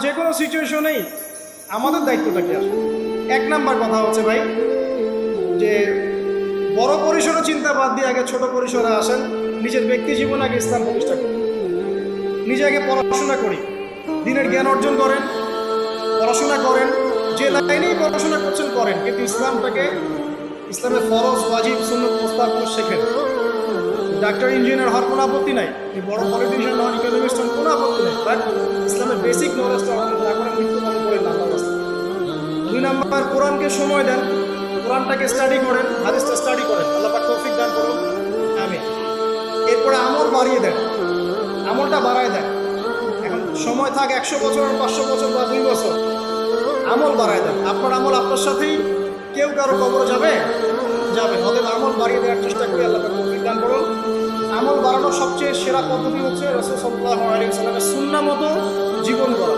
যে কোনো সিচুয়েশনেই আমাদের দায়িত্বটা কি আসবে? এক নাম্বার কথা হচ্ছে ভাই, যে বড় পরিসরে চিন্তা বাদ দিয়ে আগে ছোট পরিসরে আসেন। নিজের ব্যক্তি জীবন আগে ইসলাম প্রতিষ্ঠা করেন, নিজে আগে পড়াশোনা করি, দিনের জ্ঞান অর্জন করেন, পড়াশোনা করেন, যে লাইনেই পড়াশোনা করছেন করেন, কিন্তু ইসলামটাকে, ইসলামের ফরজ ওয়াজিব সুন্নত মুস্তাহাব শেখেন। ডাক্তার ইঞ্জিনিয়ার হওয়ার কোনো আপত্তি নাই, বড় পলিটিশিয়ান হন, ইকোনমিস্ট হন, কোনো আপত্তি নেই, বাট ইসলামের বেসিক নলেজটা অর্জন না করে মৃত্যুবরণ করেন না। দুই নাম্বার, কোরআনকে সময় দেন, কোরআনটাকে স্টাডি করেন, হাদিসটা স্টাডি করেন, আল্লাহ পাক তৌফিক দান করুন, আমিন। এরপরে আমল বাড়িয়ে দেন, আমলটা বাড়ায় দেন। এখন সময় থাক 100 বছর, 500 বছর বা 2 বছর, আমল বাড়ায় দেন। আপনার আমল আপনার সাথেই, কেউ কারো কবরে যাবে যাবে, অতএব আমল বাড়িয়ে দেওয়ার চেষ্টা করি, আল্লাহ পাক তৌফিক দান করুন। আমল বাড়ানোর সবচেয়ে সেরা পদ্ধতি হচ্ছে রাসূল সাল্লাল্লাহু আলাইহি ওয়াসাল্লামের সুন্নাহ মতো জীবন গড়া।